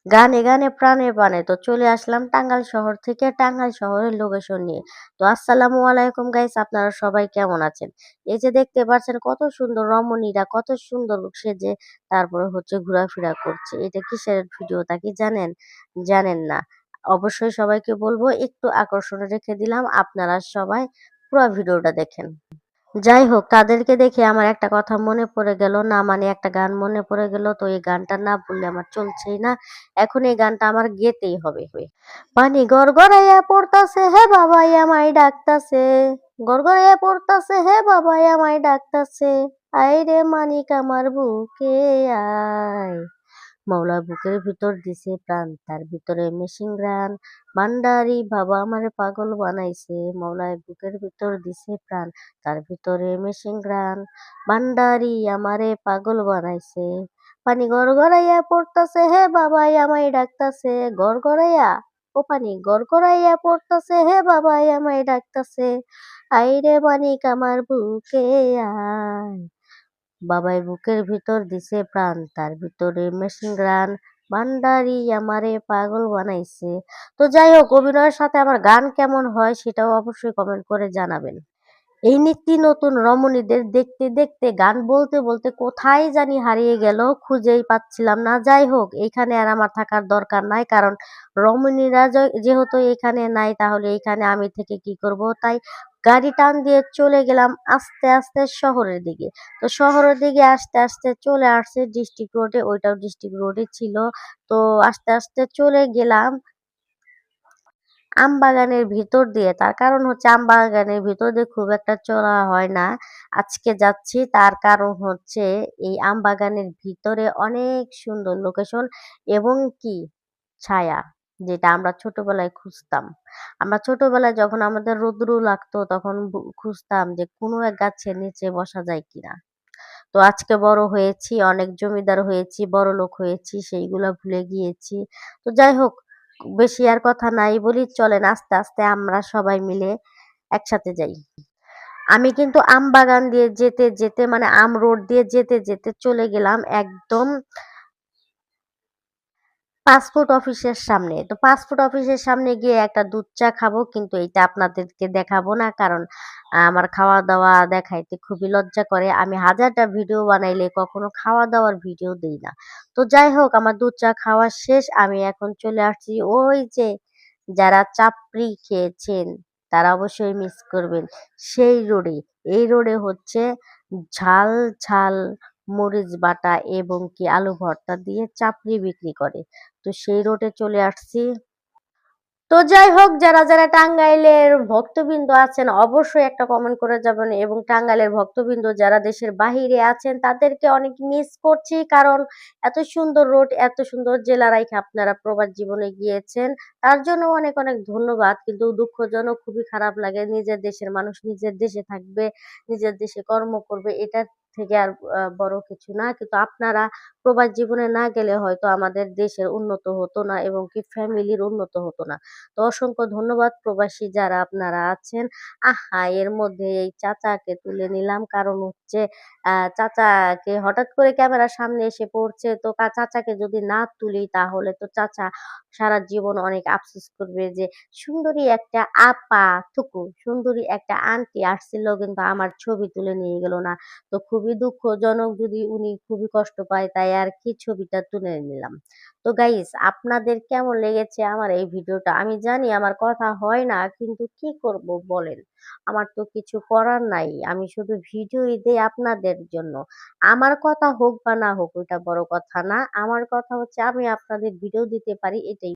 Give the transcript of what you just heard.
গানে গানে প্রাণে প্রাণে তো চলে আসলাম টাঙ্গাইল শহর থেকে টাঙ্গাইল শহরের লোকেশন নিয়ে। তো আসসালামু আলাইকুম গাইস, আপনারা সবাই কেমন আছেন? এই যে দেখতে পাচ্ছেন কত সুন্দর রমণীরা কত সুন্দর সেজে তারপরে হচ্ছে ঘোরাফেরা করছে। এটা কিসের ভিডিও তা কি জানেন? জানেন না? অবশ্যই সবাইকে বলবো একটু আকর্ষণ রেখে দিলাম, আপনারা সবাই পুরো ভিডিওটা দেখেন। যাই হোক, তাদেরকে দেখে আমার একটা কথা মনে পড়ে গেল, না মানে একটা গান মনে পড়ে গেল। তো এই গানটা না বললে আমার চলছেই না, এখন এই গানটা আমার গেতেই হবে। পানি গড়গড়াইয়া পড়তাছে হে বাবাই আমায় ডাকতাছে, গড়গড়াইয়া পড়তাছে হে বাবাই আমায় ডাকতাছে, আয় রে মানিক আমার বুকে আয়। মওলা বুকের ভিতর দিছে প্রাণ, তার ভিতরে মেশিন গান, ভান্ডারি বাবা আমারে পাগল বানাইছে। মওলায় বুকের ভিতর দিছে প্রাণ, তার ভিতরে মেশিন গান, ভান্ডারি আমারে পাগল বানাইছে। পানি গড়গড়াইয়া পড়তাছে হে বাবাই আমায় ডাকতাছে, গড়গড়াইয়া ও পানি গড়গড়াইয়া পড়তাছে হে বাবাই আমায় ডাকতাছে, আইরে মানিক আমার বুকে আয়। বাবাই বুকের ভিতর দিছে প্রাণ, তার ভিতরে মেশিন গান, ভান্ডারি আমারে পাগল বানাইছে। তো যাই হোক, অভিনয়ের সাথে আমার গান কেমন হয় সেটাও অবশ্যই কমেন্ট করে জানাবেন। এই নিত্য নতুন রমণীদের দেখতে দেখতে গান বলতে বলতে কোথায় জানি হারিয়ে গেল, খুঁজেই পাচ্ছিলাম না। যাই হোক, এইখানে আর আমার থাকার দরকার নাই, কারণ রমণীরা যেহেতু এখানে নাই, তাহলে এইখানে আমি থেকে কি করব। তাই গাড়ি টান দিয়ে চলে গেলাম আস্তে আস্তে শহরের দিকে। তো শহরের দিকে আস্তে আস্তে চলে আসছে ডিস্ট্রিক্ট রোডে, ওইটাও ডিস্ট্রিক্ট রোডে ছিল। তো আস্তে আস্তে চলে গেলাম আমবাগানের ভিতর দিয়ে। তার কারণ হচ্ছে আমবাগানের ভিতর দিয়ে খুব একটা চলা হয় না। আজকে যাচ্ছি, তার কারণ হচ্ছে এই আমবাগানের ভিতরে অনেক সুন্দর লোকেশন এবং কি ছায়া, যেটা আমরা ছোটবেলায় খুঁজতাম। আমরা ছোটবেলায় যখন আমাদের রৌদ্র লাগতো তখন খুঁজতাম যে কোনো এক গাছের নিচে বসা যায় কিনা। তো আজকে বড় হয়েছি, অনেক জমিদার হয়েছি, বড় লোক হয়েছি, সেইগুলা ভুলে গিয়েছি। তো যাই হোক, বেশি আর কথা নাই বলি, চলেন আস্তে আস্তে আমরা সবাই মিলে একসাথে যাই। আমি কিন্তু আম বাগান দিয়ে যেতে যেতে মানে আম রোড দিয়ে যেতে যেতে চলে গেলাম একদম পাসপোর্ট অফিসের সামনে। তো পাসপোর্ট অফিসের সামনে গিয়ে একটা দুধ চা খাবো, কিন্তু এটা আপনাদেরকে দেখাবো না, কারণ আমার খাওয়া দাওয়া দেখাইতে খুবই লজ্জা করে। আমি হাজারটা ভিডিও বানাইলে কখনো খাওয়া দাওয়ার ভিডিও দেই না। তো যাই হোক, আমার দুধ চা খাওয়া শেষ, আমি এখন চলে আসছি ওই যে যারা চাপড়ি খেয়েছেন তারা অবশ্যই মিস করবেন সেই রোডে। এই রোডে হচ্ছে ঝাল ঝাল মরিচ বাটা এবং কি আলু ভর্তা দিয়ে চাপড়ি বিক্রি করে। তো সেই রোডে চলে আসছি। তো যাই হোক, যারা যারা টাঙ্গাইলের ভক্তবৃন্দ আছেন অবশ্যই একটা কমেন্ট করে যাবেন, এবং টাঙ্গাইলের ভক্তবৃন্দ যারা দেশের বাহিরে আছেন তাদেরকে অনেক মিস করছি, কারণ এত সুন্দর রোড এত সুন্দর জেলা রাইখে আপনারা প্রবাস জীবনে গিয়েছেন, তার জন্য অনেক অনেক ধন্যবাদ। কিন্তু দুঃখজনক, খুবই খারাপ লাগে, নিজের দেশের মানুষ নিজের দেশে থাকবে, নিজের দেশে কর্ম করবে, এটা থেকে আর বড় কিছু না। কিন্তু আপনারা প্রবাস জীবনে না গেলে হয়তো আমাদের দেশের উন্নত হতো না এবং কি ফ্যামিলির উন্নত হতো না। তো অসংখ্য ধন্যবাদ প্রবাসী যারা আপনারা আছেন। আহা, এর মধ্যে এই চাচাকে তুলে নিলাম, কারণ হচ্ছে চাচাকে হঠাৎ করে ক্যামেরার সামনে এসে পড়ছে। তো চাচাকে যদি না তুলি তাহলে তো চাচা সারা জীবন অনেক আফসোস করবে যে সুন্দরী একটা আপা থুকু সুন্দরী একটা আন্টি আসছিল কিন্তু আমার ছবি তুলে নিয়ে গেল না। তো খুবই দুঃখজনক, যদি উনি খুবই কষ্ট পায়, তাই আর কি ছবিটা তুলে নিলাম। তো গাইস, আপনাদের কেমন লেগেছে আমার এই ভিডিওটা? আমি জানি আমার কথা হয় না, কিন্তু কি করব বলেন, আমার তো কিছু করার নাই, আমি শুধু ভিডিওই দেই আপনাদের জন্য। আমার কথা হোক বা না হোক ওইটা বড় কথা না, আমার কথা হচ্ছে আমি আপনাদের ভিডিও দিতে পারি, এটাই